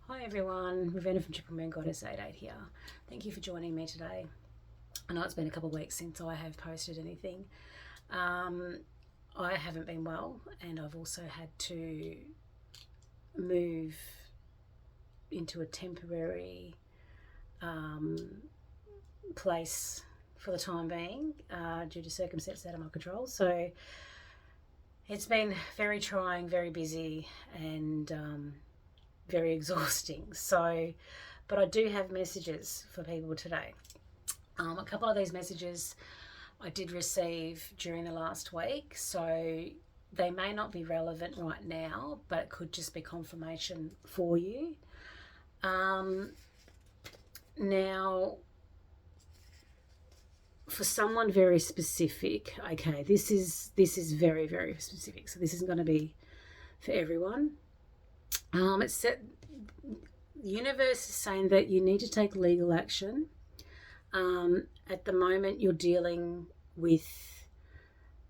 Hi everyone, Ravenna from Triple Moon Goddess 88 here. Thank you for joining me today. I know it's been a couple of weeks since I have posted anything. I haven't been well, and I've also had to move into a temporary place for the time being due to circumstances out of my control. So it's been very trying, very busy, and very exhausting. So, but I do have messages for people today. A couple of these messages I did receive during the last week, so they may not be relevant right now, but it could just be confirmation for you. Now, for someone very specific, okay, this is very, very specific, so this isn't going to be for everyone. It's set, the universe is saying that you need to take legal action. At the moment, you're dealing with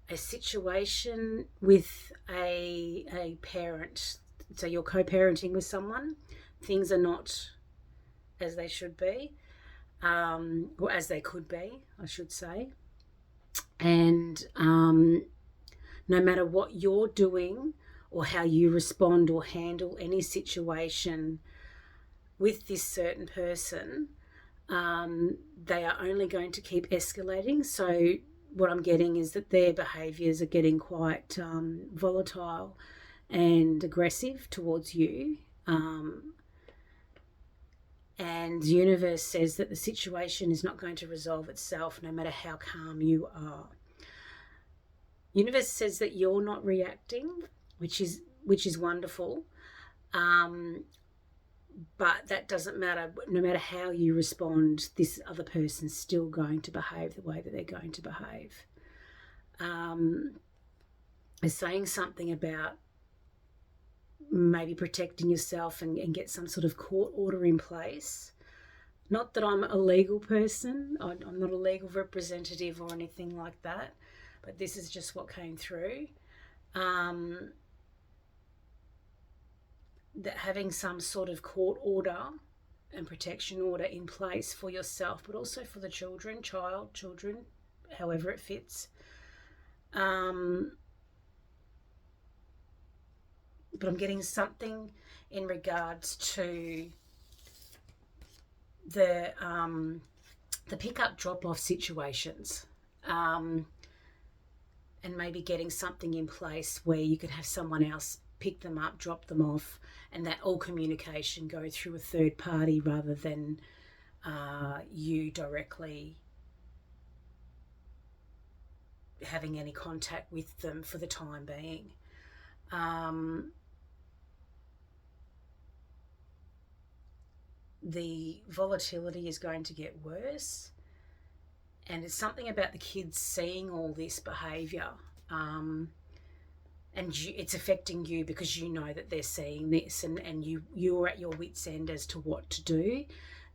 a situation with a parent. So you're co-parenting with someone. Things are not as they should be, or as they could be, I should say. And no matter what you're doing or how you respond or handle any situation with this certain person, they are only going to keep escalating. So what I'm getting is that their behaviours are getting quite volatile and aggressive towards you. And the universe says that the situation is not going to resolve itself no matter how calm you are. Universe says that you're not reacting, which is wonderful. But that doesn't matter. No matter how you respond, this other person's still going to behave the way that they're going to behave. Is saying something about maybe protecting yourself and get some sort of court order in place. Not that I'm a legal person. I'm not a legal representative or anything like that, but this is just what came through. That having some sort of court order and protection order in place for yourself, but also for the children, however it fits. But I'm getting something in regards to the pick-up drop-off situations, and maybe getting something in place where you could have someone else pick them up, drop them off, and that all communication go through a third party rather than you directly having any contact with them for the time being. The volatility is going to get worse, and it's something about the kids seeing all this behaviour, and it's affecting you because you know that they're seeing this, and you're at your wit's end as to what to do.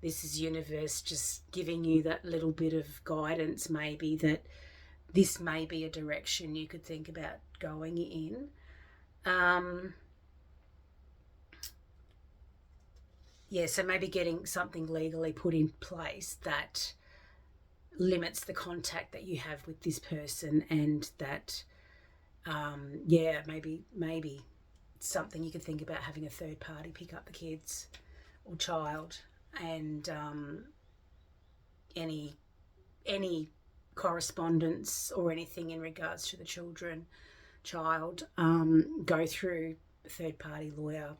This is universe just giving you that little bit of guidance, maybe that this may be a direction you could think about going in. So maybe getting something legally put in place that limits the contact that you have with this person, and that maybe something you could think about, having a third party pick up the kids or child, and any correspondence or anything in regards to the child go through a third party lawyer,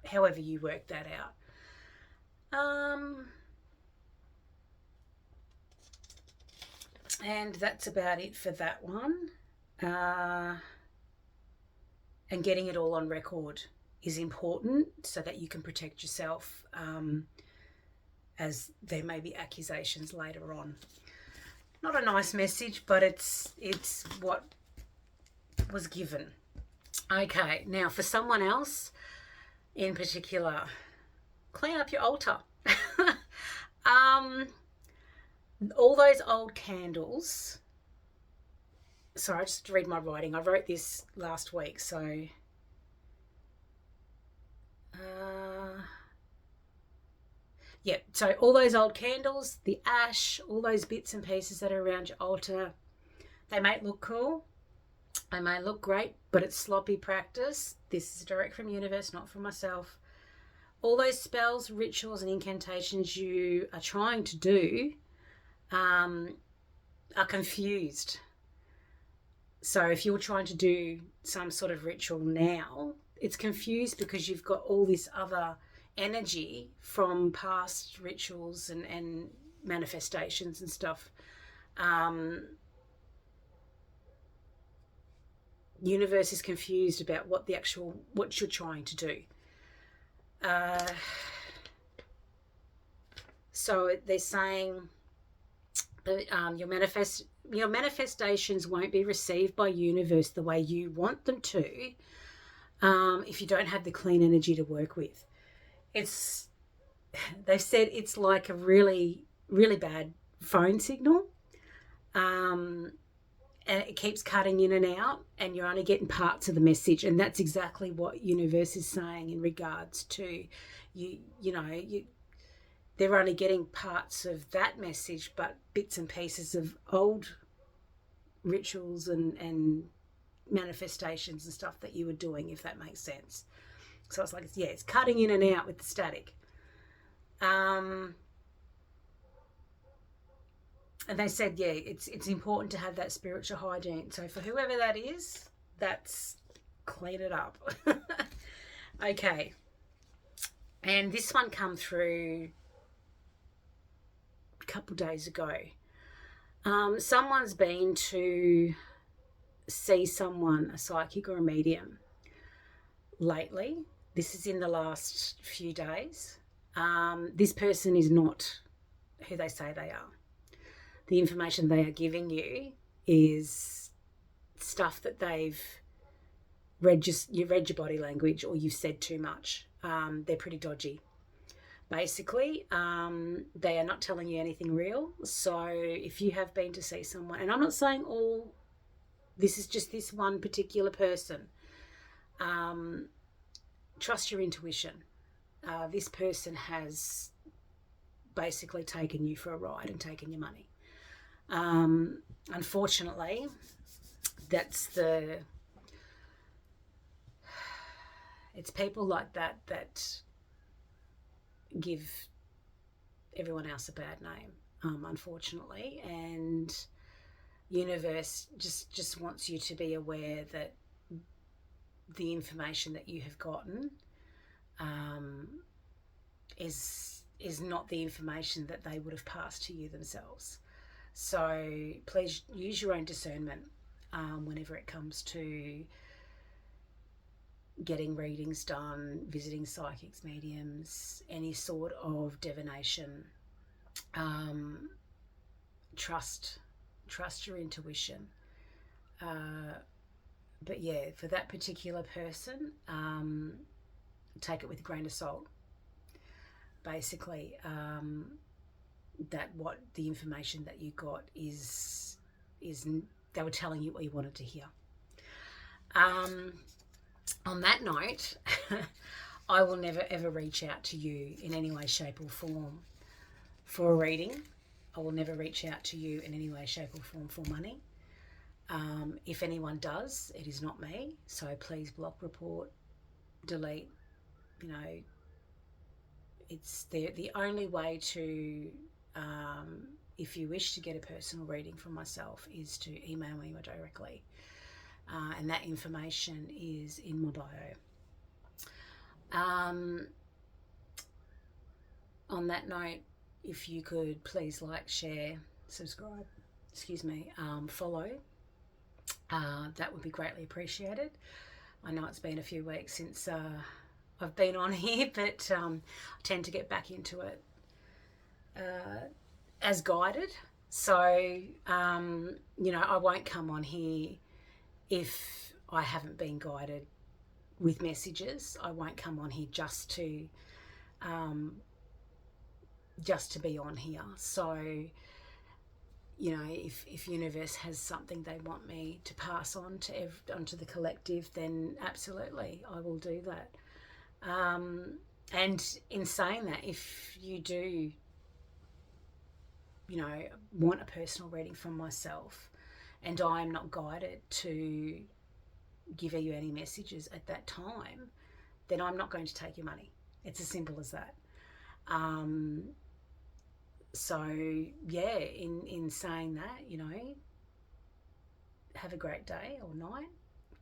however you work that out. And that's about it for that one. And getting it all on record is important so that you can protect yourself, as there may be accusations later on. Not a nice message, but it's what was given. Okay, now for someone else in particular, clean up your altar. All those old candles. Sorry, I just read my writing. I wrote this last week, so yeah, so all those old candles, the ash, all those bits and pieces that are around your altar, they may look cool, they may look great, but it's sloppy practice. This is direct from universe, not from myself. All those spells, rituals, and incantations you are trying to do are confused. So if you're trying to do some sort of ritual now, it's confused because you've got all this other energy from past rituals and manifestations and stuff. Universe is confused about what you're trying to do. So they're saying that your manifestations won't be received by universe the way you want them to if you don't have the clean energy to work with. They've said it's like a really, really bad phone signal. And it keeps cutting in and out, and you're only getting parts of the message. And that's exactly what universe is saying in regards to they're only getting parts of that message, but bits and pieces of old rituals and manifestations and stuff that you were doing, if that makes sense. So it's like, it's cutting in and out with the static. And they said, it's important to have that spiritual hygiene. So for whoever that is, that's clean it up. Okay. And this one come through a couple of days ago. Someone's been to see someone, a psychic or a medium, lately. This is in the last few days. This person is not who they say they are. The information they are giving you is stuff that they've read. You've read your body language, or you've said too much. They're pretty dodgy. Basically, they are not telling you anything real. So if you have been to see someone, and I'm not saying all, this is just this one particular person, trust your intuition. This person has basically taken you for a ride and taken your money. Unfortunately, it's people like that give everyone else a bad name, unfortunately. And universe just wants you to be aware that the information that you have gotten is not the information that they would have passed to you themselves. So please use your own discernment whenever it comes to getting readings done, visiting psychics, mediums, any sort of divination. Trust your intuition. But for that particular person, take it with a grain of salt. Basically, that what the information that you got is they were telling you what you wanted to hear. On that note, I will never ever reach out to you in any way, shape or form for a reading. I will never reach out to you in any way, shape or form for money. If anyone does, it is not me. So please block, report, delete. It's the only way to, if you wish to get a personal reading from myself, is to email me directly. And that information is in my bio. On that note, if you could please like, share, subscribe, follow, that would be greatly appreciated. I know it's been a few weeks since I've been on here, but I tend to get back into it as guided. So, I won't come on here if I haven't been guided with messages. I won't come on here just to be on here. So, if universe has something they want me to pass on onto the collective, then absolutely I will do that. And in saying that, if you do, you know, want a personal reading from myself and I'm not guided to give you any messages at that time, then I'm not going to take your money. It's as simple as that. So yeah, in saying that, you know, have a great day or night.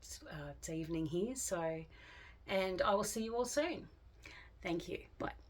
It's evening here, so, and I will see you all soon. Thank you. Bye.